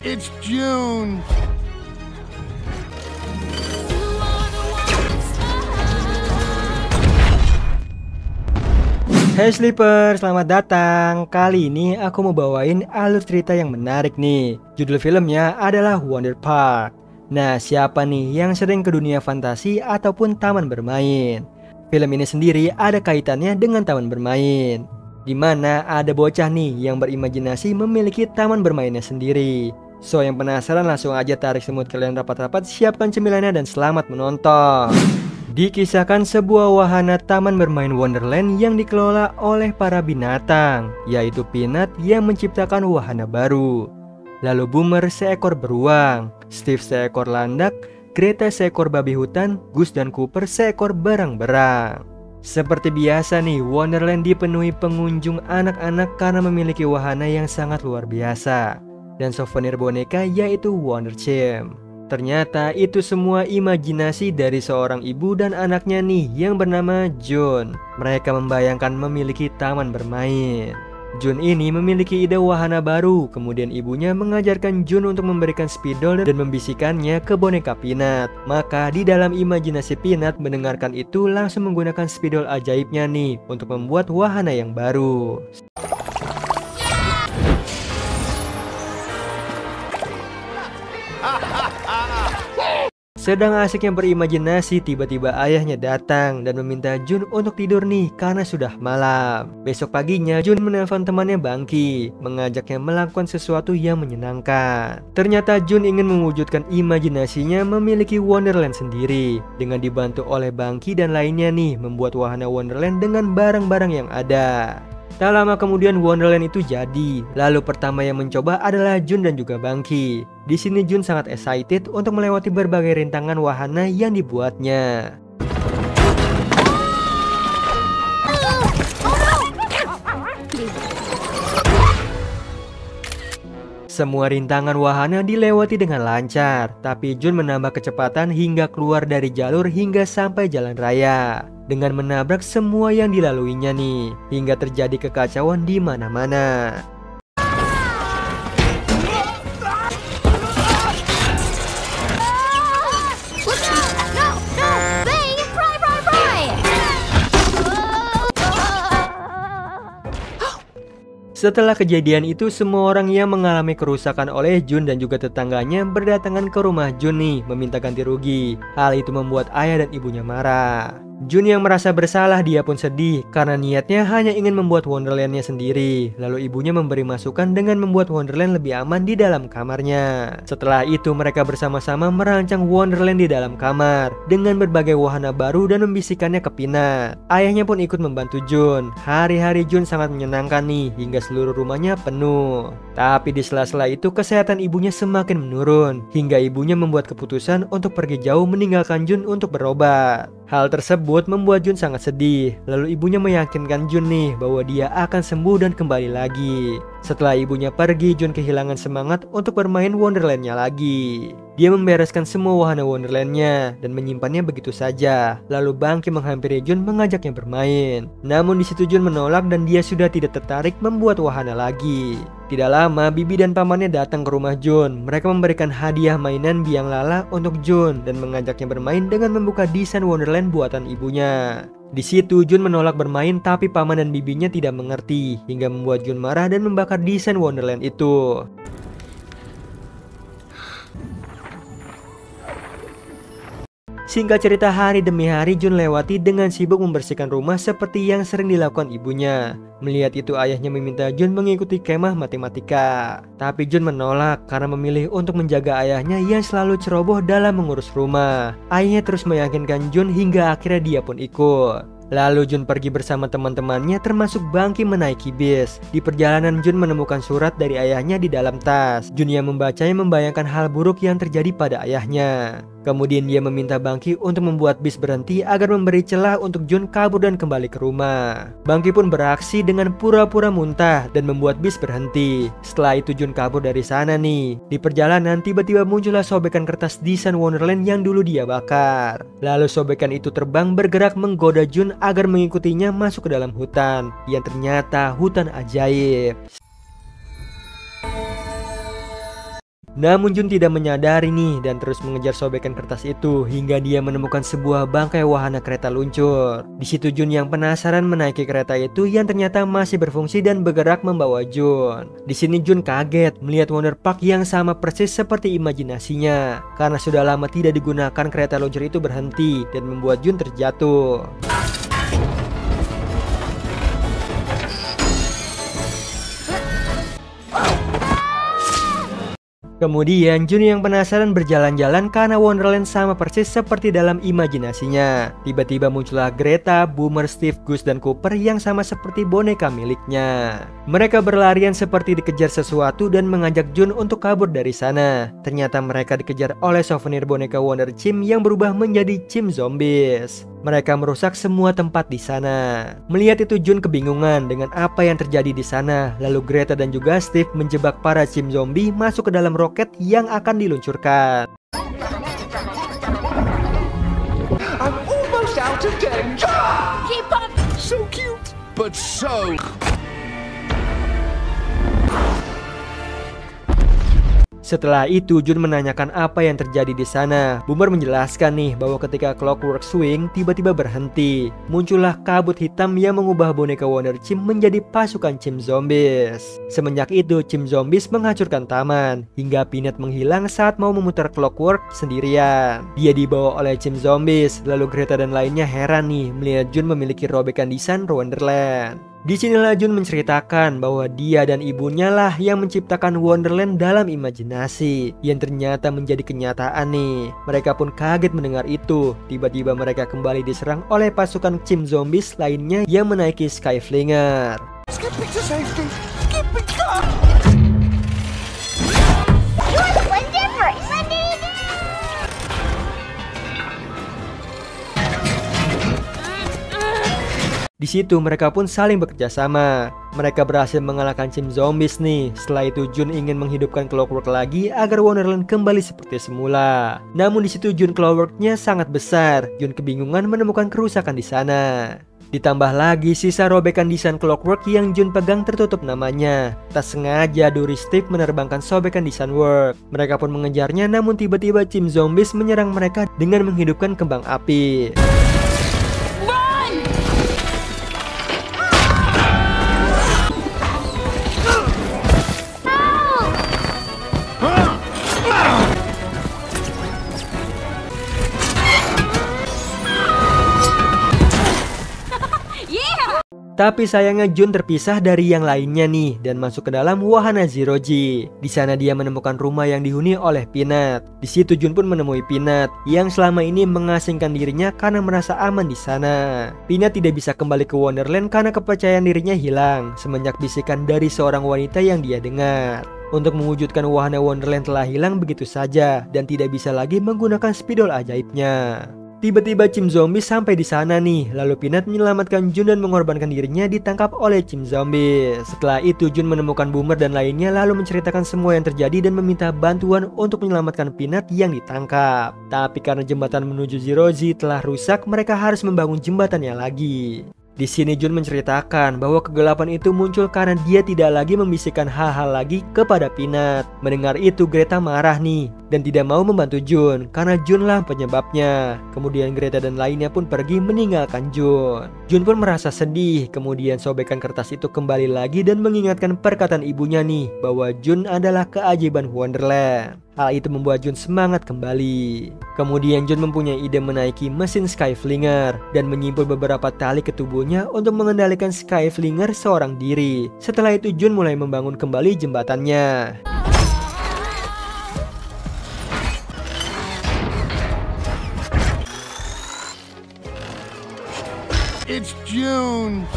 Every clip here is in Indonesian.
It's June. Hey Sleeper, selamat datang. Kali ini aku mau bawain alur cerita yang menarik nih. Judul filmnya adalah Wonder Park. Nah, siapa nih yang sering ke dunia fantasi ataupun taman bermain? Film ini sendiri ada kaitannya dengan taman bermain, di mana ada bocah nih yang berimajinasi memiliki taman bermainnya sendiri. So, yang penasaran langsung aja tarik semut kalian rapat-rapat, siapkan cemilannya dan selamat menonton. Dikisahkan sebuah wahana taman bermain Wonderland yang dikelola oleh para binatang, yaitu Peanut yang menciptakan wahana baru, lalu Boomer seekor beruang, Steve seekor landak, Greta seekor babi hutan, Gus dan Cooper seekor berang-berang. Seperti biasa nih, Wonderland dipenuhi pengunjung anak-anak karena memiliki wahana yang sangat luar biasa dan souvenir boneka yaitu Wonder Chimp. Ternyata itu semua imajinasi dari seorang ibu dan anaknya nih yang bernama June. Mereka membayangkan memiliki taman bermain. June ini memiliki ide wahana baru, kemudian ibunya mengajarkan June untuk memberikan spidol dan membisikannya ke boneka Peanut. Maka di dalam imajinasi Peanut mendengarkan itu langsung menggunakan spidol ajaibnya nih untuk membuat wahana yang baru. Sedang asiknya berimajinasi, tiba-tiba ayahnya datang dan meminta Jun untuk tidur nih karena sudah malam. Besok paginya Jun menelpon temannya Bangki, mengajaknya melakukan sesuatu yang menyenangkan. Ternyata Jun ingin mewujudkan imajinasinya memiliki Wonderland sendiri, dengan dibantu oleh Bangki dan lainnya nih membuat wahana Wonderland dengan barang-barang yang ada. Tak lama kemudian Wonderland itu jadi. Lalu pertama yang mencoba adalah Jun dan juga Bangki. Di sini Jun sangat excited untuk melewati berbagai rintangan wahana yang dibuatnya. Semua rintangan wahana dilewati dengan lancar, tapi Jun menambah kecepatan hingga keluar dari jalur hingga sampai jalan raya dengan menabrak semua yang dilaluinya nih, hingga terjadi kekacauan di mana-mana. Setelah kejadian itu, semua orang yang mengalami kerusakan oleh Jun dan juga tetangganya berdatangan ke rumah Jun nih meminta ganti rugi. Hal itu membuat ayah dan ibunya marah. Jun yang merasa bersalah, dia pun sedih karena niatnya hanya ingin membuat Wonderlandnya sendiri. Lalu ibunya memberi masukan dengan membuat Wonderland lebih aman di dalam kamarnya. Setelah itu mereka bersama-sama merancang Wonderland di dalam kamar dengan berbagai wahana baru dan membisikkannya ke Peanut. Ayahnya pun ikut membantu Jun. Hari-hari Jun sangat menyenangkan nih hingga seluruh rumahnya penuh. Tapi di sela-sela itu kesehatan ibunya semakin menurun hingga ibunya membuat keputusan untuk pergi jauh meninggalkan Jun untuk berobat. Hal tersebut membuat Jun sangat sedih. Lalu ibunya meyakinkan Jun nih bahwa dia akan sembuh dan kembali lagi. Setelah ibunya pergi, Jun kehilangan semangat untuk bermain Wonderlandnya lagi. Dia membereskan semua wahana Wonderlandnya dan menyimpannya begitu saja. Lalu Bangki menghampiri Jun mengajaknya bermain. Namun di situ Jun menolak dan dia sudah tidak tertarik membuat wahana lagi. Tidak lama, Bibi dan pamannya datang ke rumah Jun. Mereka memberikan hadiah mainan biang lala untuk Jun dan mengajaknya bermain dengan membuka desain Wonderland buatan ibunya. Di situ Jun menolak bermain, tapi paman dan bibinya tidak mengerti hingga membuat Jun marah dan membakar desain Wonderland itu. Singkat cerita, hari demi hari Jun lewati dengan sibuk membersihkan rumah seperti yang sering dilakukan ibunya. Melihat itu ayahnya meminta Jun mengikuti kemah matematika. Tapi Jun menolak karena memilih untuk menjaga ayahnya yang selalu ceroboh dalam mengurus rumah. Ayahnya terus meyakinkan Jun hingga akhirnya dia pun ikut. Lalu Jun pergi bersama teman-temannya termasuk Bangki menaiki bis. Di perjalanan Jun menemukan surat dari ayahnya di dalam tas. Jun yang membacanya membayangkan hal buruk yang terjadi pada ayahnya. Kemudian dia meminta Bangki untuk membuat bis berhenti agar memberi celah untuk Jun kabur dan kembali ke rumah. Bangki pun beraksi dengan pura-pura muntah dan membuat bis berhenti. Setelah itu Jun kabur dari sana nih. Di perjalanan tiba-tiba muncullah sobekan kertas desain Wonderland yang dulu dia bakar. Lalu sobekan itu terbang bergerak menggoda Jun agar mengikutinya masuk ke dalam hutan yang ternyata hutan ajaib. Namun Jun tidak menyadari nih dan terus mengejar sobekan kertas itu hingga dia menemukan sebuah bangkai wahana kereta luncur. Di situ Jun yang penasaran menaiki kereta itu yang ternyata masih berfungsi dan bergerak membawa Jun. Di sini Jun kaget melihat Wonder Park yang sama persis seperti imajinasinya karena sudah lama tidak digunakan kereta luncur itu berhenti dan membuat Jun terjatuh. Kemudian Jun yang penasaran berjalan-jalan karena Wonderland sama persis seperti dalam imajinasinya. Tiba-tiba muncullah Greta, Boomer, Steve, Gus, dan Cooper yang sama seperti boneka miliknya. Mereka berlarian seperti dikejar sesuatu dan mengajak Jun untuk kabur dari sana. Ternyata mereka dikejar oleh souvenir boneka Wonder Chim yang berubah menjadi Chim Zombies. Mereka merusak semua tempat di sana. Melihat itu Jun kebingungan dengan apa yang terjadi di sana. Lalu Greta dan juga Steve menjebak para Chim Zombie masuk ke dalam roket yang akan diluncurkan. I'm almost out of danger. Keep up. So cute, but so... Setelah itu Jun menanyakan apa yang terjadi di sana. Boomer menjelaskan nih bahwa ketika Clockwork Swing tiba-tiba berhenti, muncullah kabut hitam yang mengubah boneka Wonder Chim menjadi pasukan Chim Zombies. Semenjak itu Chim Zombies menghancurkan taman hingga Peanut menghilang saat mau memutar Clockwork sendirian. Dia dibawa oleh Chim Zombies. Lalu Greta dan lainnya heran nih melihat Jun memiliki robekan desain Wonderland. Disinilah Jun menceritakan bahwa dia dan ibunya lah yang menciptakan Wonderland dalam imajinasi yang ternyata menjadi kenyataan nih. Mereka pun kaget mendengar itu. Tiba-tiba mereka kembali diserang oleh pasukan Chim Zombies lainnya yang menaiki Skyflinger. Skipping to safety. Skipping to... Di situ mereka pun saling bekerja sama. Mereka berhasil mengalahkan Chim Zombies nih. Setelah itu Jun ingin menghidupkan Clockwork lagi agar Wonderland kembali seperti semula. Namun di situ Jun Clockworknya sangat besar. Jun kebingungan menemukan kerusakan di sana. Ditambah lagi sisa robekan desain Clockwork yang Jun pegang tertutup namanya. Tak sengaja Duri Steve menerbangkan sobekan desain work. Mereka pun mengejarnya namun tiba-tiba Chim Zombies menyerang mereka dengan menghidupkan kembang api. Tapi sayangnya Jun terpisah dari yang lainnya nih dan masuk ke dalam wahana Zero G. Di sana dia menemukan rumah yang dihuni oleh Peanut. Di situ Jun pun menemui Peanut yang selama ini mengasingkan dirinya karena merasa aman di sana. Peanut tidak bisa kembali ke Wonderland karena kepercayaan dirinya hilang semenjak bisikan dari seorang wanita yang dia dengar. Untuk mewujudkan wahana Wonderland telah hilang begitu saja dan tidak bisa lagi menggunakan spidol ajaibnya. Tiba-tiba Chim Zombie sampai di sana nih. Lalu Peanut menyelamatkan Jun dan mengorbankan dirinya ditangkap oleh Chim Zombie. Setelah itu Jun menemukan Boomer dan lainnya lalu menceritakan semua yang terjadi dan meminta bantuan untuk menyelamatkan Peanut yang ditangkap. Tapi karena jembatan menuju Zero Z telah rusak, mereka harus membangun jembatannya lagi. Di sini Jun menceritakan bahwa kegelapan itu muncul karena dia tidak lagi membisikkan hal-hal lagi kepada Peanut. Mendengar itu Greta marah nih dan tidak mau membantu Jun karena Jun lah penyebabnya. Kemudian Greta dan lainnya pun pergi meninggalkan Jun. Jun pun merasa sedih. Kemudian sobekan kertas itu kembali lagi dan mengingatkan perkataan ibunya nih bahwa Jun adalah keajaiban Wonderland. Hal itu membuat Jun semangat kembali. Kemudian Jun mempunyai ide menaiki mesin Skyflinger dan menyimpul beberapa tali ke tubuhnya untuk mengendalikan Skyflinger seorang diri. Setelah itu Jun mulai membangun kembali jembatannya. It's June.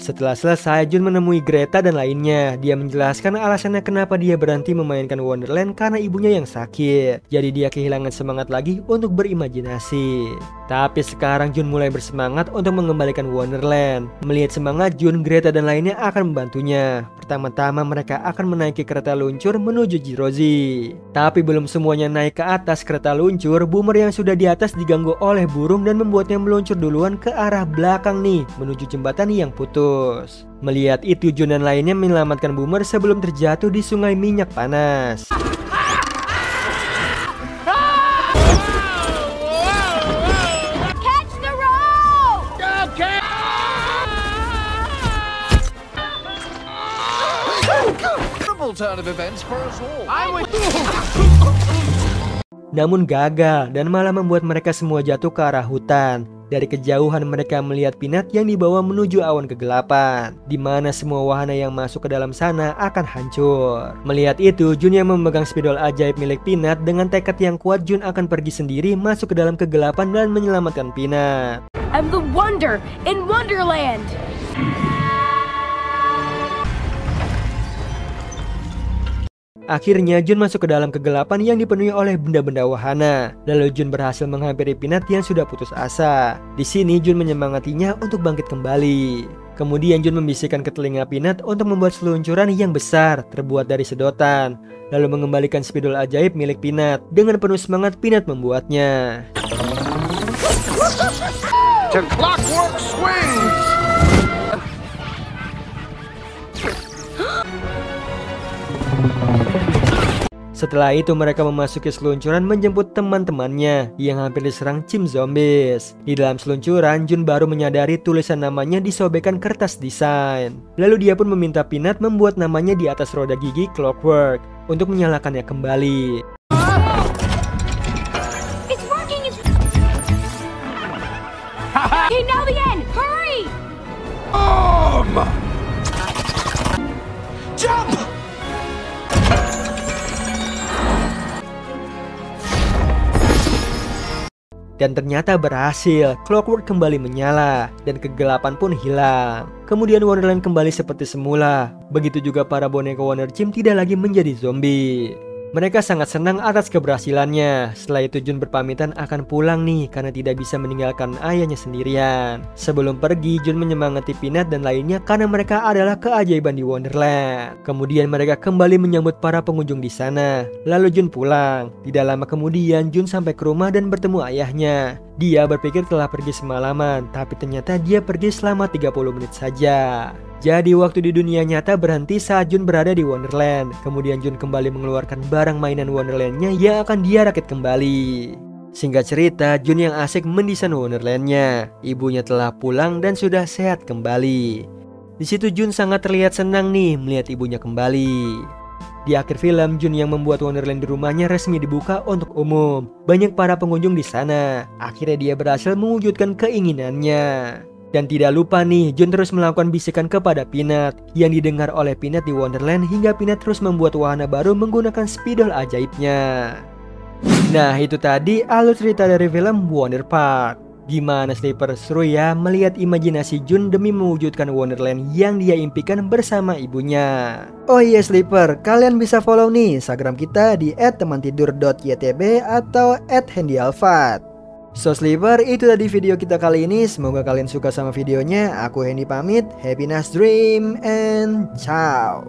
Setelah selesai, Jun menemui Greta dan lainnya. Dia menjelaskan alasannya kenapa dia berhenti memainkan Wonderland karena ibunya yang sakit. Jadi dia kehilangan semangat lagi untuk berimajinasi. Tapi sekarang Jun mulai bersemangat untuk mengembalikan Wonderland. Melihat semangat Jun, Greta dan lainnya akan membantunya. Pertama-tama mereka akan menaiki kereta luncur menuju Jirozi. Tapi belum semuanya naik ke atas kereta luncur, Boomer yang sudah di atas diganggu oleh burung dan membuatnya meluncur duluan ke arah belakang nih, menuju jembatan yang putus. Melihat itu, Jun dan lainnya menyelamatkan Boomer sebelum terjatuh di sungai minyak panas. Namun gagal dan malah membuat mereka semua jatuh ke arah hutan. Dari kejauhan mereka melihat Peanut yang dibawa menuju awan kegelapan, di mana semua wahana yang masuk ke dalam sana akan hancur. Melihat itu, Jun yang memegang spidol ajaib milik Peanut dengan tekad yang kuat, Jun akan pergi sendiri masuk ke dalam kegelapan dan menyelamatkan Peanut. I'm the wonder in Wonderland. Akhirnya Jun masuk ke dalam kegelapan yang dipenuhi oleh benda-benda wahana. Lalu Jun berhasil menghampiri Peanut yang sudah putus asa. Di sini Jun menyemangatinya untuk bangkit kembali. Kemudian Jun membisikkan ke telinga Peanut untuk membuat seluncuran yang besar terbuat dari sedotan. Lalu mengembalikan spidol ajaib milik Peanut. Dengan penuh semangat Peanut membuatnya. To clockwork swings! Setelah itu mereka memasuki seluncuran menjemput teman-temannya yang hampir diserang Chim Zombies. Di dalam seluncuran, Jun baru menyadari tulisan namanya disobekkan kertas desain. Lalu dia pun meminta Peanut membuat namanya di atas roda gigi Clockwork untuk menyalakannya kembali. It's working. Okay, now the end. Hurry! Jump! Dan ternyata berhasil, Clockwork kembali menyala, dan kegelapan pun hilang. Kemudian Wonderland kembali seperti semula. Begitu juga para boneka Wonder Chim tidak lagi menjadi zombie. Mereka sangat senang atas keberhasilannya. Setelah itu Jun berpamitan akan pulang nih karena tidak bisa meninggalkan ayahnya sendirian. Sebelum pergi, Jun menyemangati Peanut dan lainnya karena mereka adalah keajaiban di Wonderland. Kemudian mereka kembali menyambut para pengunjung di sana. Lalu Jun pulang. Tidak lama kemudian Jun sampai ke rumah dan bertemu ayahnya. Dia berpikir telah pergi semalaman, tapi ternyata dia pergi selama 30 menit saja. Jadi waktu di dunia nyata berhenti saat Jun berada di Wonderland. Kemudian Jun kembali mengeluarkan barang mainan Wonderlandnya yang akan dia rakit kembali. Singkat cerita, Jun yang asik mendesain Wonderlandnya. Ibunya telah pulang dan sudah sehat kembali. Di situ Jun sangat terlihat senang nih melihat ibunya kembali. Di akhir film, Jun yang membuat Wonderland di rumahnya resmi dibuka untuk umum. Banyak para pengunjung di sana. Akhirnya dia berhasil mewujudkan keinginannya. Dan tidak lupa nih, Jun terus melakukan bisikan kepada Peanut yang didengar oleh Peanut di Wonderland hingga Peanut terus membuat wahana baru menggunakan spidol ajaibnya. Nah, itu tadi alur cerita dari film Wonder Park. Gimana Sleeper, seru ya melihat imajinasi Jun demi mewujudkan Wonderland yang dia impikan bersama ibunya. Oh iya Sleeper, kalian bisa follow nih Instagram kita di @temantidur.ytb atau @handyalfat. So Sleeper, itu tadi video kita kali ini. Semoga kalian suka sama videonya. Aku Hendy pamit. Happy nice dream and ciao.